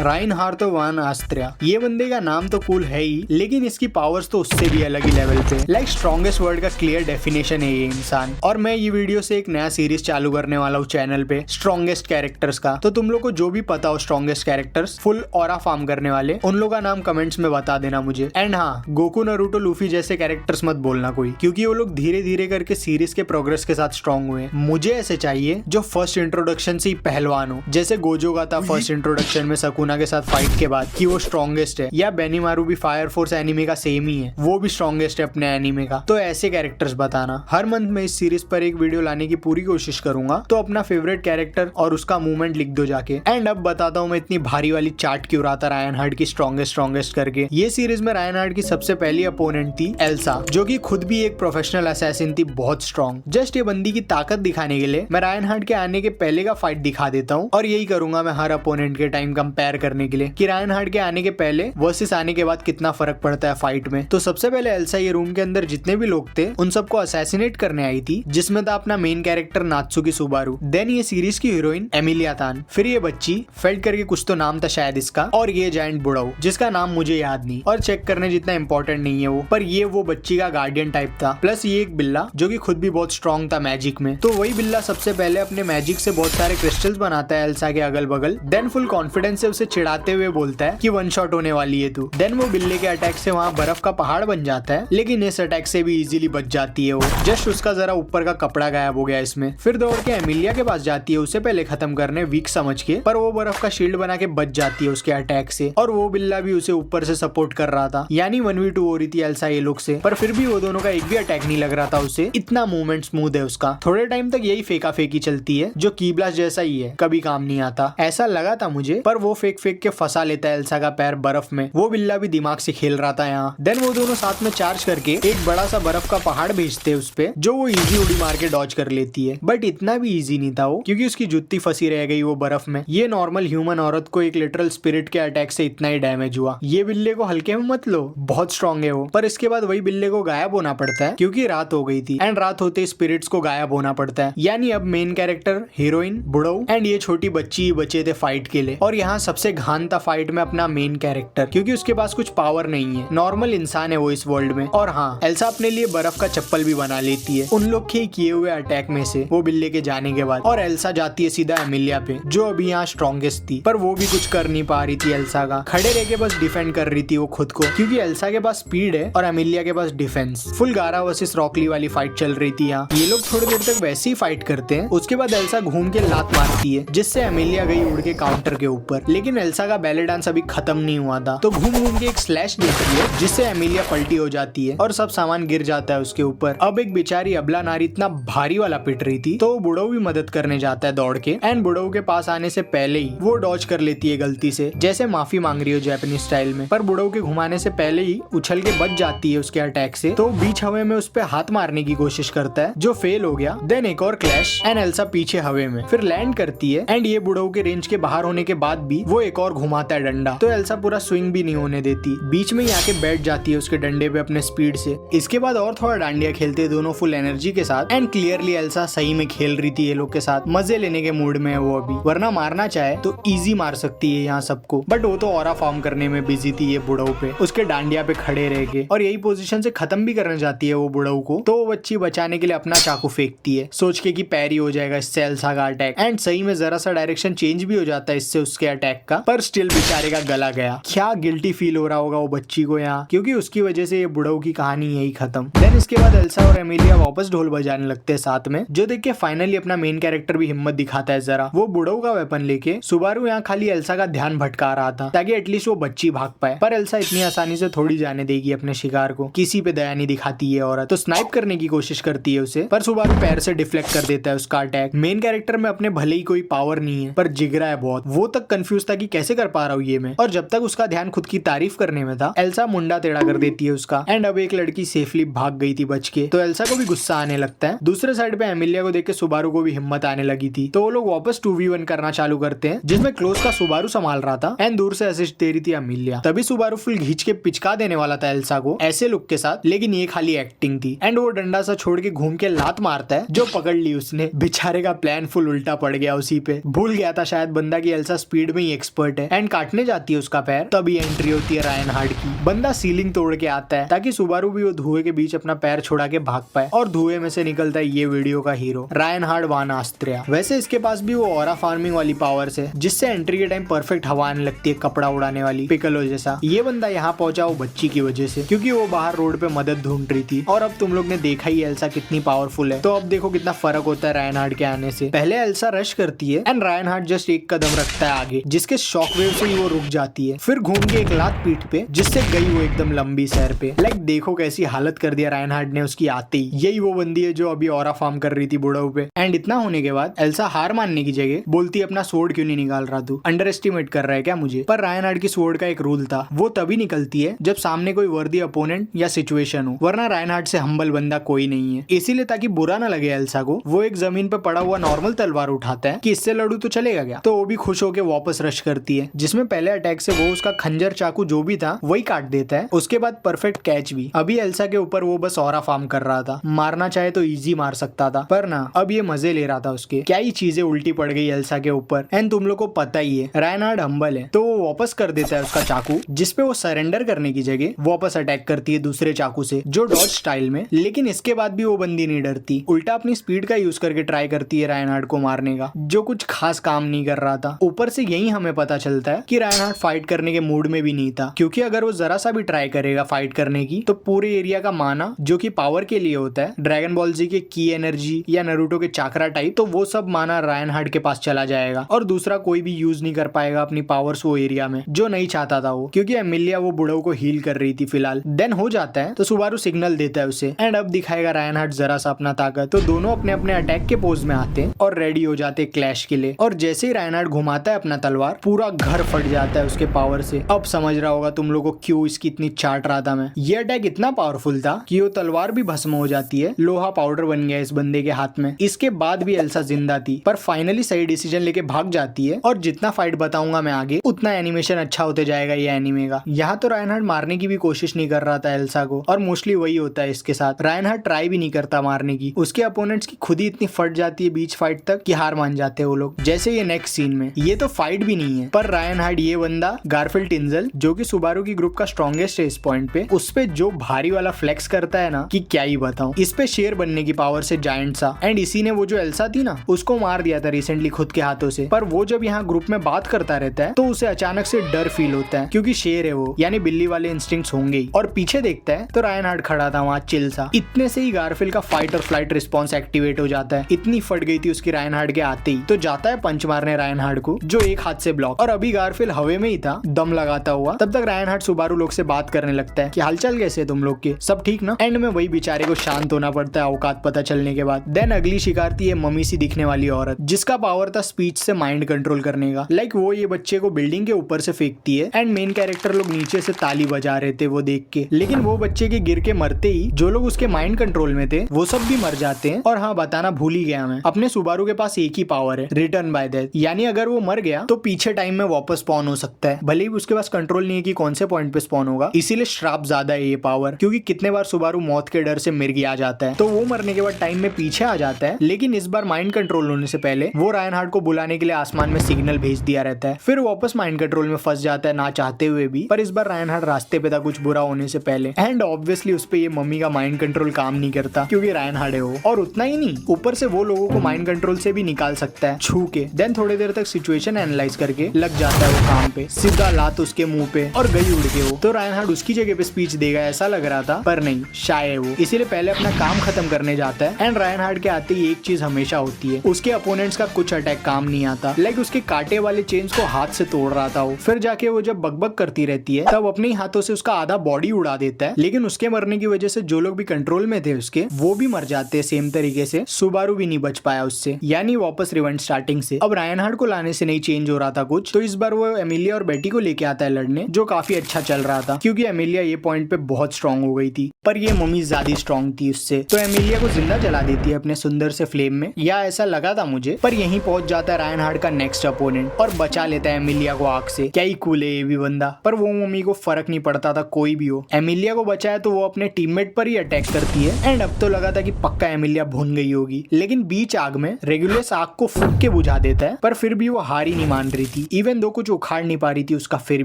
Reinhard वान आस्त्रिया, ये बंदे का नाम तो कूल है ही, लेकिन इसकी पावर्स तो उससे भी अलग ही लेवल पे। लाइक स्ट्रॉन्गेस्ट वर्ड का क्लियर डेफिनेशन है ये इंसान। और मैं ये वीडियो से एक नया सीरीज चालू करने वाला हूँ चैनल पे, स्ट्रॉन्गेस्ट कैरेक्टर्स का। तो तुम लोग को जो भी पता हो strongest characters full aura form करने वाले, उन लोग का नाम कमेंट्स में बता देना मुझे। एंड हाँ, गोकू, नारुतो, लूफी जैसे कैरेक्टर्स मत बोलना कोई, क्योंकि वो लोग धीरे धीरे करके सीरीज के प्रोग्रेस के साथ स्ट्रॉन्ग हुए। मुझे ऐसे चाहिए जो फर्स्ट इंट्रोडक्शन से ही पहलवान हो, जैसे गोजो का था फर्स्ट इंट्रोडक्शन में सकुना के साथ फाइट के बाद कि वो स्ट्रॉन्गेस्ट है, या बेनीमारू भी फायर फोर्स एनिमे का सेम ही है, वो भी स्ट्रॉन्गेस्ट है अपने एनिमे का। तो ऐसे कैरेक्टर्स बताना। हर मंथ में इस सीरीज पर एक वीडियो लाने की पूरी कोशिश करूंगा, तो अपना फेवरेट कैरेक्टर और उसका मूवमेंट लिख दो जाके। एंड अब बताता हूँ मैं इतनी भारी वाली चार्ट क्यों रहा था रायनहार्ड की स्ट्रॉन्गेस्ट करके। ये सीरीज में रायनहार्ड की सबसे पहली अपोनेंट थी एल्सा, जो कि खुद भी एक प्रोफेशनल असैसिन थी, बहुत स्ट्रॉन्ग। जस्ट ये बंदी की ताकत दिखाने के लिए मैं रायनहार्ड के आने के पहले का फाइट दिखा देता हूँ, और यही करूंगा मैं हर अपोनेंट के टाइम कंपेयर करने के लिए कि रायनहार्ड के आने के पहले वर्सेस आने के बाद कितना फर्क पड़ता है फाइट में। तो सबसे पहले एल्सा ये रूम के अंदर जितने भी लोग थे उन सबको असैसिनेट करने आई थी, जिसमें था अपना मेन कैरेक्टर नात्सुकी सुबारू, देन ये सीरीज की हीरोइन एमिलिया तान, फिर ये बच्ची फेल्ट करके कुछ तो नाम था शायद इसका, और ये जायंट बुढ़ाऊ जिसका नाम मुझे याद नहीं और चेक करने जितना इंपॉर्टेंट नहीं है वो, पर ये वो बच्ची का गार्डियन टाइप था। प्लस ये एक बिल्ला जो कि खुद भी बहुत स्ट्रॉन्ग था मैजिक में। तो वही बिल्ला सबसे पहले अपने मैजिक से बहुत सारे क्रिस्टल्स बनाता है एल्सा के अगल बगल, देन फुल कॉन्फिडेंस से उसे चिढ़ाते हुए बोलता है कि वन शॉट होने वाली है तू। देन वो बिल्ले के अटैक से वहाँ बर्फ का पहाड़ बन जाता है, लेकिन इस अटैक से भी इजीली बच जाती है वो, जस्ट उसका जरा ऊपर का कपड़ा गायब हो गया इसमें। फिर दौड़ के एमिलिया के पास जाती है उसे पहले खत्म करने वीक समझ के, पर वो बर्फ का शील्ड बना के बच जाती है उसके अटैक से, और वो बिल्ला भी उसे ऊपर से सपोर्ट कर रहा था, यानी 1v2 हो रही थी एल्सा ये लोग से। पर फिर भी वो दोनों का एक भी अटैक नहीं लग रहा था उसे, इतना मूवमेंट स्मूथ है उसका। थोड़े टाइम तक यही फेंका फेंकी चलती है जो की ब्लास्ट जैसा ही है, कभी काम नहीं आता ऐसा लगा था मुझे, पर वो फेंक फेंक के फंसा लेता है एल्सा का पैर बर्फ में। वो बिल्ला भी दिमाग से खेल रहा था यहाँ। देन वो दोनों साथ में चार्ज करके एक बड़ा सा बर्फ का पहाड़ भेजते हैं उस पे, जो वो इजी उड़ी मार के डॉज कर लेती है। बट इतना भी इजी नहीं था वो, क्योंकि उसकी जुत्ती फंसी रह गई वो बर्फ में। ये नॉर्मल ह्यूमन औरत को एक लिटरल स्पिरिट के अटैक से इतना ही डैमेज हुआ। ये बिल्ले को हल्के में मत लो, बहुत स्ट्रॉन्ग है वो। पर इसके बाद वही बिल्ले को गायब होना पड़ता है, क्योंकि रात हो गई थी, एंड रात होते स्पिरिट्स को गायब होना पड़ता है। यानी अब मेन कैरेक्टर, हीरोइन, बुढ़ऊ एंड ये छोटी बच्ची ही बचे थे फाइट के लिए। और यहाँ सबसे घान था फाइट में अपना मेन कैरेक्टर, क्योंकि उसके पास कुछ पावर नहीं है, नॉर्मल इंसान है वो इस वर्ल्ड में। और हाँ, एल्सा अपने लिए बर्फ का चप्पल भी बना लेती है उन लोग के किए हुए अटैक में से, वो बिल्ले के जाने के बाद। और एल्सा जाती है सीधा एमिलिया पे, जो अभी यहाँ स्ट्रॉन्गेस्ट थी, पर वो भी कुछ कर नहीं पा रही थी एल्सा का। खड़े रह के बस डिफेंड कर रही थी वो खुद को, क्योंकि एल्सा के पास स्पीड है और एमिलिया के पास डिफेंस। फुल गारा वर्सेस रॉकली वाली फाइट चल रही थी यहाँ। ये लोग थोड़ी देर तक वैसे ही फाइट करते हैं, उसके बाद एल्सा घूम के लात मारती है, जिससे एमिलिया गई उड़ के काउंटर के ऊपर। लेकिन एल्सा का बैले डांस अभी खत्म नहीं हुआ था, तो घूम घूम के एक स्लैश देती है, जिससे एमिलिया पलटी हो जाती है और सब सामान गिर जाता है उसके ऊपर। अब एक बेचारी अबला नारी इतना भारी वाला पिट रही थी, तो बुढ़ऊ भी मदद करने जाता है दौड़ के, एंड बुढ़ऊ के पास आने से पहले ही वो डॉज कर लेती है गलती से, जैसे माफी मांग रही हो जापानीज स्टाइल में। पर बुढ़ऊ के घुमाने से पहले ही उछल के बच जाती है उसके अटैक से, तो बीच हवा में उस पे हाथ मारने की कोशिश करता है, जो फेल हो गया। देन एक और क्लैश एंड एल्सा पीछे हवे में फिर लैंड करती है, एंड ये बुढ़ऊ के रेंज के बाहर होने के बाद भी वो एक और घुमाता है डंडा, तो एल्सा पूरा स्विंग भी नहीं होने देती, बीच में ही आके बैठ जाती है उसके डंडे पे अपने स्पीड से। इसके बाद और थोड़ा डांडिया खेलते दोनों फुल एनर्जी के साथ, एंड क्लियरली एल्सा सही में खेल रही थी ये लोग के साथ, मजे लेने के मूड में है वो अभी, वरना मारना चाहे तो इजी मार सकती है यहाँ सबको, बट वो तो ऑरा फॉर्म करने में बिजी थी ये बुढ़ऊ पे, उसके डांडिया पे खड़े रह के, और यही पोजीशन से खत्म भी करना चाहती है वो बुढ़ऊ को। तो वो बच्ची बचाने के लिए अपना चाकू फेंकती है, सोच के कि पैरी हो जाएगा इससे एल्सा का अटैक, एंड सही में जरा सा डायरेक्शन चेंज भी हो जाता है इससे उसके अटैक का, पर स्टिल बेचारे का गला गया। क्या गिल्टी फील हो रहा होगा वो बच्ची को यहाँ, क्योंकि उसकी वजह से ये बुढ़ऊ की कहानी यही खत्म। देन इसके बाद एल्सा और एमिलिया वापस ढोल बजाने लगते हैं साथ में, जो देख के फाइनली अपना मेन कैरेक्टर भी हिम्मत दिखाता है जरा। वो बुढ़ऊ का वेपन लेके सुबारू यहाँ खाली एल्सा का ध्यान भटका रहा था, ताकि एटलीस्ट वो बच्ची भाग पाए, पर एल्सा इतनी आसानी से थोड़ी जाने देगी अपने शिकार को, किसी पे दया नहीं दिखाती है औरत। तो स्नाइप करने की कोशिश करती है उसे, पर सुबारू पैर से डिफ्लेक्ट कर देता है उसका अटैक। मेन कैरेक्टर में अपने भले ही कोई पावर नहीं है, पर जिगरा है बहुत, वो तक कंफ्यूज था कि कैसे कर पा रहा हूँ ये मैं। और जब तक उसका ध्यान खुद की तारीफ करने में था, एल्सा मुंडा टेढ़ा कर देती है उसका, एंड अब एक लड़की सेफली भाग गई थी बच के, तो एल्सा को भी गुस्सा आने लगता है। दूसरे साइड पे एमिलिया को देख के सुबारू को भी हिम्मत आने लगी थी, तो वो लोग वापस 2v1 करना चालू करते हैं, जिसमें क्लोज का सुबारू संभाल रहा था एंड दूर से असिस्ट दे रही थी एमिलिया। तभी सुबारू फुल घींच के पिचका देने वाला था एल्सा को ऐसे लुक के साथ, लेकिन ये खाली एक्टिंग थी एंड वो डंडा सा छोड़ के घूम के लात मारता है, जो पकड़ ली उसने। बेचारे का प्लान फुल उल्टा पड़ गया उसी पे। भूल गया था शायद बंदा की एल्सा स्पीड में ही एक्सपर्ट है एंड काटने जाती है उसका पैर, तभी एंट्री होती है रायन हार्ड की। बंदा सीलिंग तोड़ के आता है ताकि सुबारू भी वो धुएं के बीच अपना पैर छुड़ा के भाग पाए, और धुएं में से निकलता है ये वीडियो का हीरो रायन हार्ड वान आस्त्रिया। वैसे इसके पास भी वो ऑरा फार्मिंग वाली पावर्स है, जिससे एंट्री के टाइम परफेक्ट हवा आने लगती है, कपड़ा उड़ाने वाली, पिकलो जैसा। ये बंदा यहाँ पहुंचा वो बच्ची की वजह से, क्योंकि वो बाहर रोड पे मदद ढूंढ रही थी। और अब तुम लोग ने देखा ही एल्सा कितनी पावरफुल है, तो अब देखो कितना फर्क होता है रायन हार्ड के आने से। पहले एल्सा रश करती है एंड रायन हार्ड जस्ट एक कदम रखता है आगे, जिसके शॉक वेव से ही वो रुक जाती है। फिर घूम के एक लात पीठ पे, जिससे गई वो एकदम लंबी सैर पे। लाइक देखो कैसी हालत कर दिया रायन हार्ड ने उसकी आते ही। यही वो बंदी है जो अभी ऑरा फार्म कर रही थी बुढ़ऊ पे। एंड इतना होने के बाद एल्सा हार मानने की जगह बोलती अपना स्वॉर्ड क्यों नहीं निकाल रहा, तू अंडर एस्टिमेट कर रहा है क्या मुझे। पर रायन हार्ड की स्वॉर्ड का एक रूल था, वो तभी निकलती है जब सामने कोई वर्दी अपोनेंट या सिचुएशन हो, वरना रायन हार्ड से हम्बल बंदा कोई नहीं है। इसीलिए ताकि बुरा ना लगे एल्सा को, वो एक जमीन पे पड़ा हुआ नॉर्मल तलवार उठाता है कि इससे लड़ू तो चलेगा क्या, तो वो भी खुश होकर वापस रश करती है, जिसमें पहले अटैक से वो उसका खंजर चाकू जो भी था वही काट देता है। उसके बाद परफेक्ट कैच भी। अभी एल्सा के ऊपर वो बस ऑरा फार्म कर रहा था, मारना चाहे तो इजी मार सकता था, पर ना अब ये मजे ले रहा था उसके। क्या ही चीजें उल्टी पड़ गई एल्सा के ऊपर। एंड तुम लोग को पता ही है रायन हार्ड हम्बल है, तो वो वापस कर देता है उसका चाकू, जिसपे वो सरेंडर करने की जगह वापस अटैक करती है दूसरे चाकू से, जो डॉज स्टाइल में। लेकिन इसके बाद भी वो बंदी नहीं डरती, उल्टा अपनी स्पीड का यूज करके ट्राई करती है रायन हार्ड को मारने का, जो कुछ खास काम नहीं कर रहा था। ऊपर से यही हमें पता चलता है कि रायन हार्ड फाइट करने के मूड में भी नहीं था, क्योंकि अगर वो जरा सा भी ट्राई करेगा फाइट करने की, तो पूरे एरिया का माना जो कि पावर के लिए होता है, ड्रैगन बॉल जी के की एनर्जी या नरूटो के चाकरा टाइप, तो वो सब माना रायन हार्ड के पास चला जाएगा, और दूसरा कोई भी यूज नहीं कर पाएगा अपनी पावर्स वो एरिया में, जो नहीं चाहता था वो, क्योंकि एमिलिया वो बुढ़ऊ को हील कर रही थी फिलहाल। देन हो जाता है तो सुबारू सिग्नल देता है उसे, एंड अब दिखाएगा रायन हार्ड जरा सा अपना ताकत। तो दोनों अपने अपने अटैक के पोज में आते हैं और रेडी हो जाते हैं क्लैश के लिए। और जैसे ही रायन हार्ड घुमाता है अपना तलवार, पूरा घर फट जाता है उसके पावर से। अब समझ रहा होगा तुम लोगों को क्यों इसकी इतनी चाट रहा था मैं। ये अटैक इतना पावरफुल था कि वो तलवार भी भस्म हो जाती है, लोहा पाउडर बन गया इस बंदे के हाथ में। इसके बाद भी एल्सा जिंदा थी, पर फाइनली सही डिसीजन लेके भाग जाती है। और जितना फाइट बताऊंगा मैं आगे, उतना एनिमेशन अच्छा होते जाएगा ये एनिमे का। यहाँ तो रायन हार्ड मारने की भी कोशिश नहीं कर रहा था एल्सा को, और मोस्टली वही होता है इसके साथ। रायन हार्ड ट्राई भी नहीं करता मारने की, उसके अपोनेंट्स की खुद ही इतनी फट जाती है बीच फाइट तक कि हार मान जाते हैं वो लोग। जैसे ये नेक्स्ट सीन में, ये तो फाइट भी नहीं है, पर रायन हार्ड ये बंदा गारफील्ड टिंजल, जो कि सुबारू की ग्रुप का स्ट्रॉन्गेस्ट है इस पॉइंट पे, उस पे जो भारी वाला फ्लेक्स करता है ना कि क्या ही बताऊं। इस पे शेर बनने की पावर से जायंट सा, एंड इसी ने वो जो एल्सा थी ना उसको मार दिया था रिसेंटली खुद के हाथों से। पर वो जब यहाँ ग्रुप में बात करता रहता है तो उसे अचानक से डर फील होता है, क्योंकि शेर है वो, यानी बिल्ली वाले इंस्टिंक्ट्स होंगे ही। और पीछे देखता है तो रायन हार्ड खड़ा था वहाँ चिल सा। इतने से ही गारफील्ड का फाइट और फ्लाइट रिस्पॉन्स एक्टिवेट हो जाता है। इतनी फट गई थी उसकी रायन हार्ड के आते ही, तो जाता है पंच मारने रायन हार्ड को, जो एक हाथ से ब्लॉक। और अभी गारफील्ड हवे में ही था दम लगाता हुआ, तब तक रायन हार्ड सुबारू लोग से बात करने लगता है कि हालचाल कैसे तुम लोग के, सब ठीक ना। एंड में वही बेचारे को शांत होना पड़ता है औकात पता चलने के बाद। देन अगली शिकार थी ये मम्मी सी दिखने वाली औरत, जिसका पावर था स्पीच से माइंड कंट्रोल करने का। लाइक वो ये बच्चे को बिल्डिंग के ऊपर से फेंकती है, एंड मेन कैरेक्टर लोग नीचे से ताली बजा रहे थे वो देख के। लेकिन वो बच्चे के गिर के मरते ही जो लोग उसके माइंड कंट्रोल में थे वो सब भी मर जाते हैं। और हाँ, बताना भूल ही गया मैं, अपने सुबारू के पास एक ही पावर है, रिटर्न बाय डेथ, यानी अगर वो मर गया तो पीछे टाइम में वापस स्पॉन हो सकता है। भले ही उसके पास कंट्रोल नहीं है कि कौन से पॉइंट पे स्पॉन होगा, इसीलिए श्राप ज्यादा है ये पावर, क्योंकि कितने बार सुबारू मौत के डर से मिर्गी आ जाता है, तो वो मरने के बाद टाइम में पीछे आ जाता है। लेकिन इस बार माइंड कंट्रोल होने से पहले वो रायन हार्ड को बुलाने के लिए आसमान में सिग्नल भेज दिया रहता है, फिर वापस माइंड कंट्रोल में फंस जाता है ना चाहते हुए भी। पर इस बार रायन हार्ड रास्ते पे था कुछ बुरा होने से पहले, एंड ऑब्वियसली उस पे ये मम्मी का माइंड कंट्रोल काम नहीं करता, क्योंकि रायन हार्ड है वो। और उतना ही नहीं, ऊपर से वो लोगों को माइंड कंट्रोल से भी निकाल सकता है छू के। देन थोड़ी देर तक सिचुएशन एनालाइज करके लग जाता है वो काम पे, सीधा लात उसके मुंह पे और गई उड़ के वो। तो रायन हार्ड उसकी जगह पे स्पीच देगा ऐसा लग रहा था, पर नहीं, शाय है वो, इसीलिए पहले अपना काम खत्म करने जाता है। एंड रायन हार्ड के आते ही एक चीज हमेशा होती है, उसके अपोनेंट्स का कुछ अटैक काम नहीं आता। लाइक उसके कांटे वाले चेन्स को हाथ से तोड़ रहा था वो, फिर जाके वो जब बकबक करती रहती है तब अपने हाथों से उसका आधा बॉडी उड़ा देता है। लेकिन उसके मरने की वजह से जो लोग भी कंट्रोल में थे उसके, वो भी मर जाते हैं सेम तरीके से। सुबारू भी नहीं बच पाया उससे, यानी वापस रिवेंज स्टार्टिंग से। अब रायन हार्ड को लाने से नहीं चेंज हो रहा था कुछ, तो इस बार वो एमिलिया और बेटी को लेके आता है लड़ने, जो काफी अच्छा चल रहा था, क्योंकि एमिलिया ये पॉइंट पे बहुत स्ट्रांग हो गई थी। पर ये मम्मी ज्यादा स्ट्रांग थी उससे, तो एमिलिया को जिंदा जला देती है अपने सुंदर से फ्लेम में, या ऐसा लगा था मुझे। पर यहीं पहुंच जाता है रायन हार्ड का नेक्स्ट अपोनेंट और बचा लेता है एमिलिया को आग से। क्या ही कूल है ये भी बंदा। पर वो मम्मी को फर्क नहीं पड़ता था कोई भी हो। एमिलिया को बचाया तो वो अपने टीममेट पर ही अटैक करती है एंड अब तो लगा था कि पक्का एमिलिया भून गई होगी, लेकिन बीच आग में रेगुलस आग को फूंक के बुझा देता है। पर फिर भी वो हार ही नहीं मान रही थी, इवन दो कुछ उखाड़ नहीं पा रही थी उसका फिर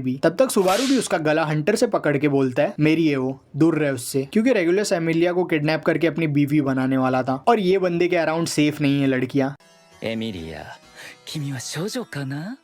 भी। तब तक सुबारू भी उसका गला हंटर से पकड़ के बोलता है मेरी है वो, दूर रहे उससे, क्योंकि रेगुलस एमिलिया को किडनैप करके अपनी बीवी बनाने वाला था और ये बंदे के अराउंड सेफ नहीं है लड़कियां। エミリア、君は少女かな？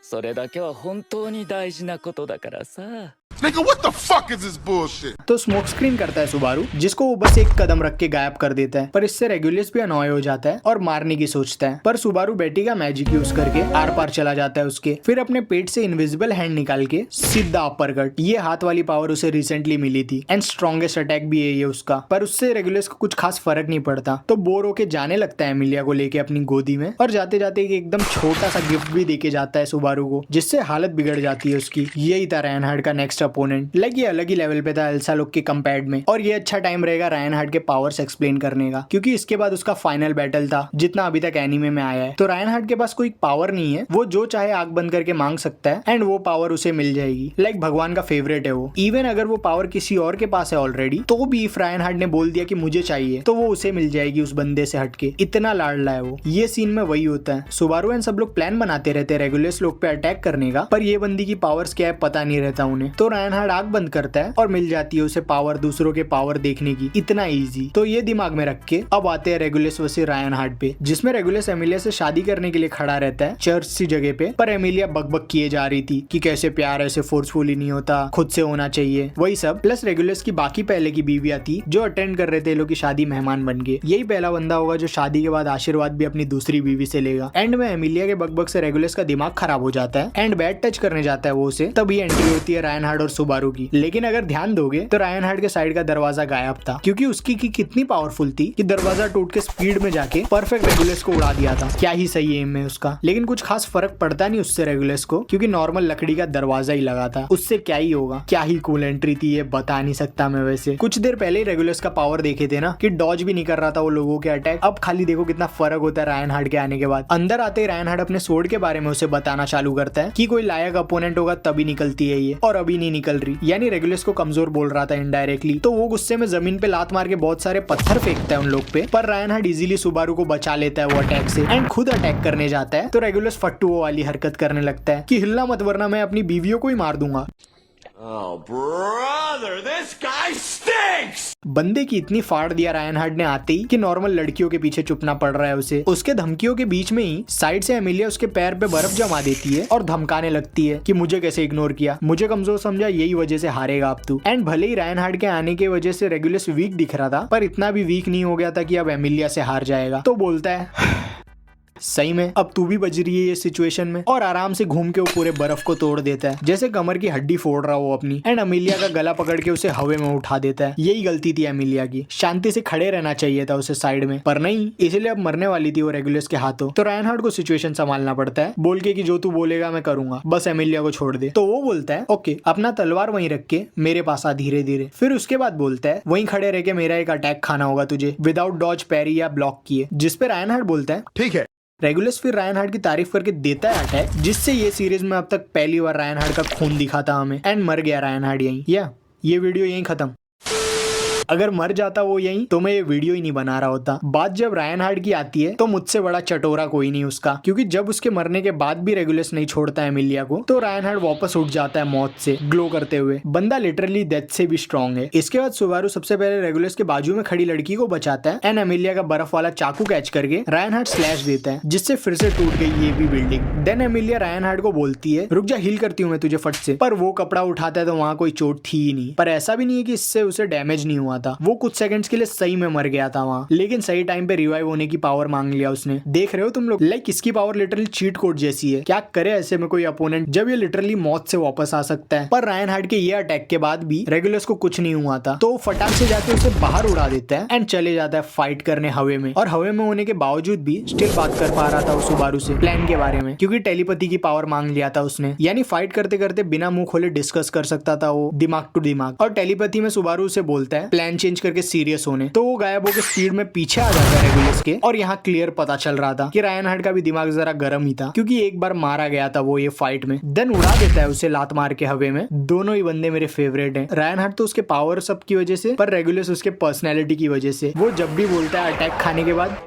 それだけは本当に大事なことだからさ。Nigga, what the fuck is this bullshit? तो स्मोक स्क्रीन करता है सुबारू, जिसको वो बस एक कदम रख के गायब कर देता है। पर इससे रेगुलस भी अनॉय हो जाता है और मारने की सोचता है। पर सुबारू बेटी का मैजिक यूज करके आर पार चला जाता है उसके, फिर अपने पेट से इनविजिबल हैंड निकाल के सीधा अपर कट। ये हाथ वाली पावर उसे रिसेंटली मिली थी एंड स्ट्रॉन्गेस्ट अटैक भी है ये उसका। पर उससे रेगुलस को कुछ खास फर्क नहीं पड़ता, तो बोर होके जाने लगता है एमिलिया को लेके अपनी गोदी में, और जाते जाते एकदम छोटा सा गिफ्ट भी देके जाता है सुबारू को, जिससे हालत बिगड़ जाती है उसकी। यही था रायन हार्ड का नेक्स्ट अपोनेंट। लाइक ये अलग ही लेवल पे था एल्सा लोग के कंपेयर्ड में, और ये अच्छा टाइम रहेगा रायन हार्ड के पावर्स एक्सप्लेन करने का, क्योंकि इसके बाद उसका फाइनल बैटल था जितना अभी तक एनीमे में आया है। तो रायन हार्ड के पास कोई पावर नहीं है, वो जो चाहे आंख बंद करके मांग सकता है एंड वो पावर उसे मिल जाएगी। लाइक भगवान का फेवरेट है वो। इवन अगर वो पावर किसी और के पास है ऑलरेडी, तो भी इफ रायन हार्ड ने बोल दिया कि मुझे चाहिए, तो वो उसे मिल जाएगी उस बंदे से हटके। इतना लाडला है वो। ये सीन में वही होता है, सुबारू एंड सब लोग प्लान बनाते रहते हैं रेगुलस लोग पे अटैक करने का, पर ये बंदी की पावर्स क्या है पता नहीं रहता उन्हें। तो रायन हार्ड आंख बंद करता है और मिल जाती है उसे पावर दूसरों के पावर देखने की। इतना इजी। तो ये दिमाग में रख के अब आते हैं रेगुलस वर्सेस रायन हार्ड पे, जिसमें रेगुलस एमिलिया से शादी करने के लिए खड़ा रहता है चर्च सी जगह पे। पर एमिलिया बकबक किए जा रही थी कि कैसे प्यार ऐसे फोर्सफुली नहीं होता, खुद से होना चाहिए, वही सब। प्लस रेगुलस की बाकी पहले की बीवियां थी जो अटेंड कर रहे थे लोग की शादी, मेहमान बन गए। यही पहला बंदा होगा जो शादी के बाद आशीर्वाद भी अपनी दूसरी बीवी से लेगा। एंड में एमिलिया के बकबक से रेगुलस का दिमाग खराब हो जाता है एंड बैड टच करने जाता है वो उसे। तभी एंट्री होती है रायन हार्ड और सुबारू की। लेकिन अगर ध्यान दोगे तो रायन हार्ड के साइड का दरवाजा गायब था, क्योंकि उसकी की कितनी पावरफुल थी कि दरवाजा टूट के स्पीड में जाके परफेक्ट रेगुलस को उड़ा दिया था। क्या ही सही एम है उसका। लेकिन कुछ खास फर्क पड़ता नहीं उससे रेगुलस को, क्योंकि नॉर्मल लकड़ी का दरवाजा ही लगा था, उससे क्या ही होगा। क्या ही कूल एंट्री थी ये, बता नहीं सकता मैं। वैसे कुछ देर पहले ही रेगुलस का पावर देखे थे ना कि डॉज भी नहीं कर रहा था वो लोगों के अटैक। अब खाली देखो कितना फर्क होता है रायन हार्ड के आने के बाद। अंदर आते ही रायन हार्ड अपने सोर्ड के बारे में उसे बताना चालू करता है कि कोई लायक अपोनेंट होगा तभी निकलती है ये, और अभी नहीं निकल रही। यानी रेगुलस को कमजोर बोल रहा था इनडायरेक्टली। तो वो गुस्से में जमीन पे लात मार के बहुत सारे पत्थर फेंकता है उन लोग पे। पर रायन हार्ड इजीली सुबारू को बचा लेता है वो अटैक से एंड खुद अटैक करने जाता है। तो रेगुलस फट्टू वाली हरकत करने लगता है कि हिलना मत वरना मैं अपनी बीवियों को ही मार दूंगा। Oh, brother, this guy stinks! बंदे की इतनी फाड़ दिया रायन हार्ड ने आते ही कि नॉर्मल लड़कियों के पीछे चुपना पड़ रहा है उसे। उसके धमकियों के बीच में ही साइड से एमिलिया उसके पैर पे बर्फ जमा देती है और धमकाने लगती है कि मुझे कैसे इग्नोर किया, मुझे कमजोर समझा, यही वजह से हारेगा अब तू। एंड भले ही रायन हार्ड के आने की वजह से रेगुलस वीक दिख रहा था, पर इतना भी वीक नहीं हो गया था कि अब एमिलिया से हार जाएगा। तो बोलता है सही में अब तू भी बज रही है ये सिचुएशन में, और आराम से घूम के वो पूरे बर्फ को तोड़ देता है जैसे कमर की हड्डी फोड़ रहा हो अपनी। एंड एमिलिया का गला पकड़ के उसे हवा में उठा देता है। यही गलती थी एमिलिया की, शांति से खड़े रहना चाहिए था उसे साइड में, पर नहीं, इसलिए अब मरने वाली थी वो रेगुलस के हाथों। तो रायन हार्ड को सिचुएशन संभालना पड़ता है बोल के कि जो तू बोलेगा मैं करूंगा, बस एमिलिया को छोड़ दे। तो वो बोलता है ओके, अपना तलवार वहीं रख के मेरे पास आ धीरे धीरे। फिर उसके बाद बोलता है वहीं खड़े रह के मेरा एक अटैक खाना होगा तुझे विदाउट डॉज, पैरी या ब्लॉक किए। जिसपे रायन हार्ड बोलता है ठीक है। रेगुलस फिर रायन हार्ड की तारीफ करके देता है अटैक, जिससे ये सीरीज में अब तक पहली बार रायन हार्ड का खून दिखा था हमें एंड मर गया रायन हार्ड यहीं। ये वीडियो यहीं खत्म। अगर मर जाता वो यहीं तो मैं ये वीडियो ही नहीं बना रहा होता। बात जब रायन हार्ड की आती है तो मुझसे बड़ा चटोरा कोई नहीं उसका, क्योंकि जब उसके मरने के बाद भी रेगुलस नहीं छोड़ता है एमिलिया को, तो रायन हार्ड वापस उठ जाता है मौत से ग्लो करते हुए। बंदा लिटरली डेथ से भी स्ट्रॉन्ग है। इसके बाद सुबारू सबसे पहले रेगुलस के बाजू में खड़ी लड़की को बचाता है एंड एमिलिया का बर्फ वाला चाकू कैच करके रायन हार्ड स्लैश देता है, जिससे फिर से टूट गई ये भी building. Then Emilia Reinhard को बोलती है रुक जा, हील करती हूँ मैं तुझे फट से। पर वो कपड़ा उठाता है तो वहाँ कोई चोट थी ही नहीं। पर ऐसा भी नहीं है कि इससे उसे डैमेज नहीं हुआ था, वो कुछ सेकंड्स के लिए सही में मर गया था वहाँ, लेकिन सही टाइम पे रिवाइव होने की पावर मांग लिया उसने। देख रहे हो तुम लोग, लाइक इसकी पावर लिटरली चीट कोड जैसी है। क्या करे ऐसे में कोई अपोनेंट जब ये लिटरली मौत से वापस आ सकता है। पर रायन हार्ड के ये अटैक के बाद भी रेगुलस को कुछ नहीं हुआ था, तो फटाक से जाके उसे बाहर उड़ा देता है एंड चले जाता है फाइट करने हवे में। और हवे में होने के बावजूद भी स्टिल बात कर पा रहा था उस सुबारू से प्लान के बारे में, क्योंकि टेलीपैथी की पावर मांग लिया था उसने। यानी फाइट करते करते बिना मुंह खोले डिस्कस कर सकता था वो दिमाग टू दिमाग। और टेलीपैथी में सुबारू उसे बोलता है प्लान प्लान चेंज करके सीरियस होने। तो वो गायब होकर स्पीड में पीछे आ जाता है रेगुलस के, और यहाँ क्लियर पता चल रहा था कि रायनहार्ड का भी दिमाग जरा गर्म ही था, क्योंकि एक बार मारा गया था वो ये फाइट में। देन उड़ा देता है उसे लात मार के हवे में। दोनों ही बंदे मेरे फेवरेट हैं। रायनहार्ड तो उसके पावर सब की वजह से, पर रेगुलस उसके पर्सनैलिटी की वजह से। वो जब भी बोलता है अटैक खाने के बाद,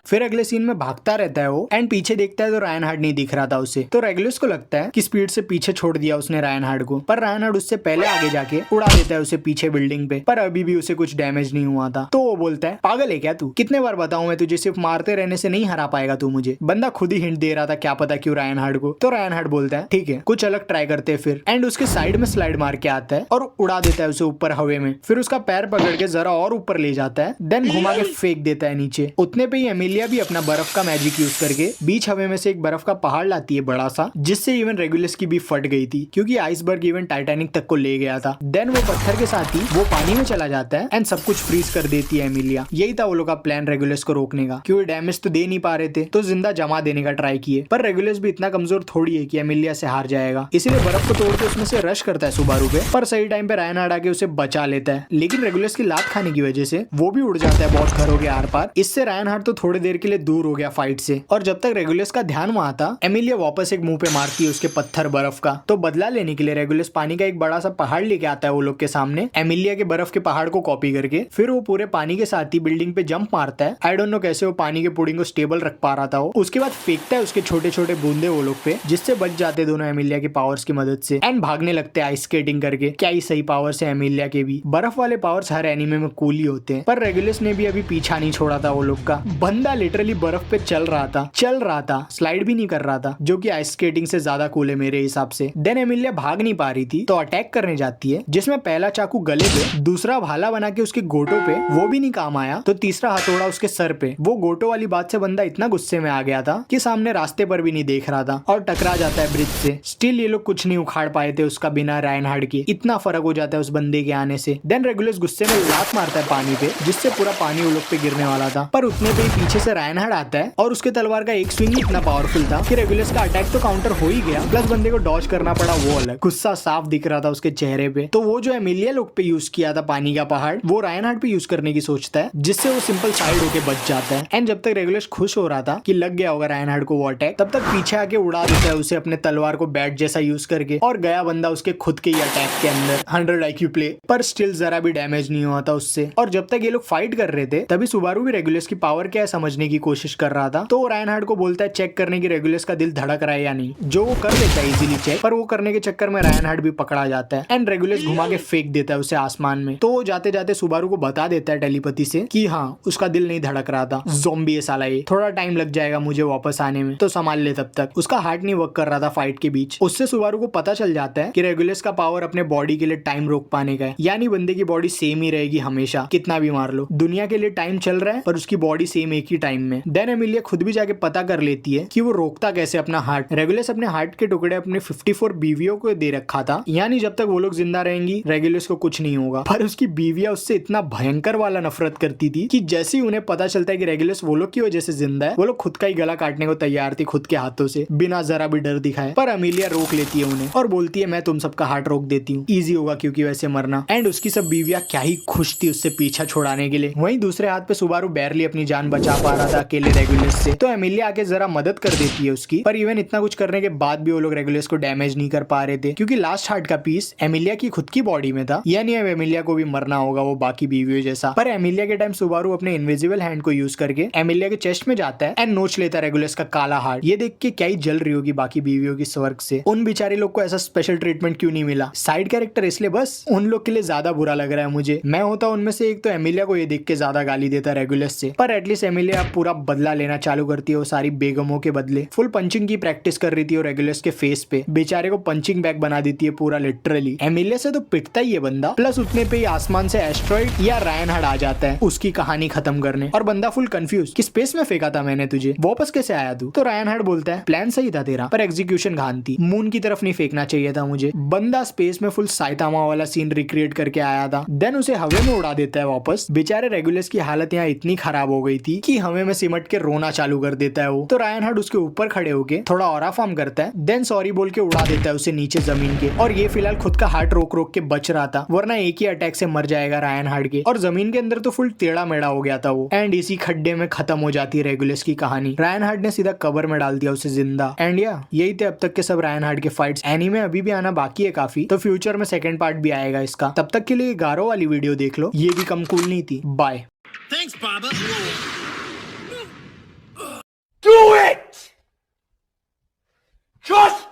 फिर अगले सीन में भागता रहता है वो, एंड पीछे देखता है तो रायनहार्ड नहीं दिख रहा था उसे। तो रेगुलस को लगता है कि स्पीड से पीछे छोड़ दिया उसने रायनहार्ड को, पर रायनहार्ड उससे पहले आगे जाके उड़ा देता है उसे पीछे बिल्डिंग पे, पर अभी भी उसे कुछ डैमेज नहीं हुआ था। तो वो बोलता है पागल है क्या तू, कितने बार बताऊं मैं तुझे, सिर्फ मारते रहने से नहीं हरा पाएगा तू मुझे। बंदा खुद ही हिंट दे रहा था क्या पता क्यों रायनहार्ड को। तो रायनहार्ड बोलता है ठीक है कुछ अलग ट्राई करते हैं फिर, एंड उसके साइड में स्लाइड मार के आता है और उड़ा देता है उसे ऊपर हवे में। फिर उसका पैर पकड़ के जरा और ऊपर ले जाता है, देन घुमा के फेंक देता है नीचे। उतने पे ही एमिलिया भी अपना बर्फ का मैजिक यूज करके बीच हवे में से एक बर्फ का पहाड़ लाती है बड़ा सा, जिससे इवन रेगुलस की भी फट गई थी, क्योंकि आइसबर्ग इवन टाइटैनिक तक को ले गया था। देन वो पत्थर के साथ ही वो पानी में चला जाता है एंड सब कुछ फ्रीज कर देती है एमिलिया। यही था वो लोग का प्लान रेगुलस को रोकने का, क्योंकि डैमेज तो दे नहीं पा रहे थे, तो जिंदा जमा देने का ट्राई किए। पर रेगुलस भी इतना कमजोर थोड़ी है कि एमिलिया से हार जाएगा, इसीलिए बर्फ को तोड़ के उसमें से रश करता है सुबारू पे। पर सही टाइम पे रायनहार्ड आके उसे बचा लेता है, लेकिन रेगुलस की लात खाने की वजह से वो भी उड़ जाता है बहुत घरों के आर पार। इससे रायनहार्ड तो थोड़ी देर के लिए दूर हो गया फाइट से, और जब तक रेगुलस का ध्यान वहां था, एमिलिया वापस एक मुंह पे मारती है उसके पत्थर बर्फ का। तो बदला लेने के लिए रेगुलस पानी का एक बड़ा सा पहाड़ लेके आता है वो लोग के सामने, एमिलिया के बर्फ के पहाड़ को कॉपी करके। फिर वो पूरे पानी के साथ ही बिल्डिंग पे जंप मारता है। आई डोंट नो कैसे वो पानी के पुडिंग को स्टेबल रख पा रहा था वो। उसके बाद फेंकता है उसके छोटे छोटे बूंदे वो लोग पे, जिससे बच जाते दोनों एमिलिया की पावर्स की मदद से, एंड भागने लगते हैं आइस स्केटिंग करके। क्या ही सही पावर्स है एमिलिया के भी। बर्फ वाले पावर्स हर एनिमे में कूल ही होते हैं, पर रेगुलस ने भी अभी पीछा नहीं छोड़ा था वो लोग का। बंदा लिटरली बर्फ पे चल रहा था, स्लाइड भी नहीं कर रहा था, जो कि आइस स्केटिंग से ज्यादा कूल है मेरे हिसाब से। देन एमिलिया भाग नहीं पा रही थी, तो अटैक करने जाती है, जिसमें पहला चाकू गले पे, दूसरा भाला बना के उसके गोटों पे, वो भी नहीं काम आया, तो तीसरा हथौड़ा उसके सर पे। वो गोटो वाली बात से बंदा इतना गुस्से में आ गया था कि सामने रास्ते पर भी नहीं देख रहा था, और टकरा जाता है ब्रिज से। स्टिल ये लोग कुछ नहीं उखाड़ पाए थे उसका बिना रायनहार्ड के। इतना फर्क हो जाता है उस बंदे के आने से। देन रेगुलस गुस्से में लात मारता है पानी पे, जिससे पूरा पानी वो लोग पे गिरने वाला था, पर उतने पे ही पीछे से रायनहार्ड आता है, और उसके तलवार का एक स्विंग इतना पावरफुल था कि रेगुलस का अटैक तो काउंटर हो ही गया, प्लस बंदे को डॉज करना पड़ा वो अलग। गुस्सा साफ दिख रहा था उसके चेहरे पे। तो वो जो एमिलिया लोग पे यूज किया था पानी का पहाड़, वो रायनहार्ड पे यूज करने की सोचता है, जिससे वो सिंपल साइड होके बच जाता है। एंड जब तक रेगुलस खुश हो रहा था कि लग गया होगा रायनहार्ड को वो अटैक, तब तक पीछे आके उड़ा देता है उसे अपने तलवार को बैट जैसा यूज करके, और गया बंदा उसके खुद के ही अटैक के अंदर। 100 IQ प्ले, पर स्टिल जरा भी डैमेज नहीं हुआ था उससे। और जब तक ये लोग फाइट कर रहे थे, तभी सुबारू भी रेगुलस की पावर क्या है समझने की कोशिश कर रहा था। तो रायनहार्ड को बोलता है चेक करने की रेगुलस का दिल धड़क रहा है या नहीं, जो वो कर लेता है इजीली चेक, पर वो करने के चक्कर में रायनहार्ड भी पकड़ा जाता है, एंड रेगुलस घुमा के फेंक देता है उसे आसमान में। तो वो जाते जाते सुबारू को बता देता है टेलीपैथी से कि हाँ उसका दिल नहीं धड़क रहा था, ज़ॉम्बी है साला ये, थोड़ा टाइम लग जाएगा मुझे वापस आने में, तो संभाल ले तब तक। उसका हार्ट नहीं वर्क कर रहा था फाइट के बीच। उससे सुबारू को पता चल जाता है कि रेगुलस का पावर अपने बॉडी के लिए टाइम रोक पाने का है, यानी बंदे की बॉडी सेम ही रहेगी हमेशा, कितना भी मार लो। दुनिया के लिए टाइम चल रहा है, पर उसकी बॉडी सेम एक ही टाइम में। देन एमिलिया खुद भी जाके पता कर लेती है कि वो रोकता कैसे अपना हार्ट। रेगुलस अपने हार्ट के टुकड़े अपने 54 बीवियों को दे रखा था, यानी जब तक वो लोग जिंदा रहेंगी रेगुलस को कुछ नहीं होगा। पर उसकी बीवियां उससे इतना भयंकर वाला नफरत करती थी कि जैसे ही उन्हें पता चलता है कि रेगुलस वो लोग की वजह से जिंदा है, वो लोग खुद का ही गला काटने को तैयार थी खुद के हाथों से, बिना जरा भी डर दिखाए। पर एमिलिया रोक लेती है उन्हें और बोलती है मैं तुम सबका हार्ट रोक देती हूँ, इजी होगा क्योंकि वैसे मरना। एंड उसकी सब बीवियां क्या ही खुश थी उससे पीछा छुड़ाने के लिए। वहीं दूसरे हाथ पे सुबारू बैरली अपनी जान बचा पा रहा था अकेले रेगुलस से, तो एमिलिया आके जरा मदद कर देती है उसकी। पर इवन इतना कुछ करने के बाद भी वो लोग रेगुलस को डैमेज नहीं कर पा रहे थे, क्योंकि लास्ट हार्ट का पीस एमिलिया की खुद की बॉडी में था, यानी अब एमिलिया को भी मरना होगा वो बाकी बीवियों जैसा। पर एमिलिया के टाइम सुबारू अपने इनविजिबल हैंड को यूज करके एमिलिया के चेस्ट में जाता है एंड नोच लेता है रेगुलस का काला हार्ट। ये देख के क्या ही जल रही होगी बाकी बीवियों की स्वर्ग से। उन बेचारे लोग को ऐसा स्पेशल ट्रीटमेंट क्यों नहीं मिला, साइड कैरेक्टर इसलिए बस उन लोग के लिए ज्यादा बुरा लग रहा है मुझे। मैं होता उनमें से एक तो एमिलिया को ये देख के ज्यादा गाली देता रेगुलस से। पर एटलीस्ट एमिलिया पूरा बदला लेना चालू करती है वो सारी बेगमों के बदले। फुल पंचिंग की प्रैक्टिस कर रही थी और रेगुलस के फेस पे, बेचारे को पंचिंग बैग बना देती है पूरा लिटरली। एमिलिया से तो पिटता ही है बंदा, प्लस उतने पे ही आसमान से एस्ट्रॉइड या रायनहार्ड आ जाता है उसकी कहानी खत्म करने, और बंदा फुल कंफ्यूज कि स्पेस में फेंका था मैंने तुझे, वापस कैसे आया तू। तो रायनहार्ड बोलता है प्लान सही था तेरा, पर एग्जीक्यूशन घान थी, मून की तरफ नहीं फेंकना चाहिए था मुझे। बंदा स्पेस में फुल साइतामा वाला सीन रिक्रिएट करके आया था, देन उसे हवे में उड़ा देता है वापस। बेचारे रेगुलस की हालत यहाँ इतनी खराब हो गई थी कि हवे में सिमट के रोना चालू कर देता है वो। तो रायनहार्ड उसके ऊपर खड़े होके थोड़ा ऑरा फॉर्म करता है, देन सॉरी बोल के उड़ा देता है उसे नीचे जमीन के। और ये फिलहाल खुद का हार्ट रोक रोक के बच रहा था, वरना एक ही अटैक अटैक से मर जाएगा रायन हार्ड के, और जमीन के अंदर तो फुल टेढ़ा मेढ़ा हो गया था वो। एंड इसी खड्डे में खत्म हो जाती है रेगुलस की कहानी। रायन हार्ड ने सीधा कबर में डाल दिया उसे जिंदा। एंड या यही थे अब तक के सब रायन हार्ड के फाइट्स। एनीमे अभी भी आना बाकी है काफी, तो फ्यूचर में सेकंड पार्ट भी आएगा इसका। तब तक के लिए गारो वाली वीडियो देख लो, ये भी कम कूल नहीं थी। Bye. Thanks, Baba. Do it! Just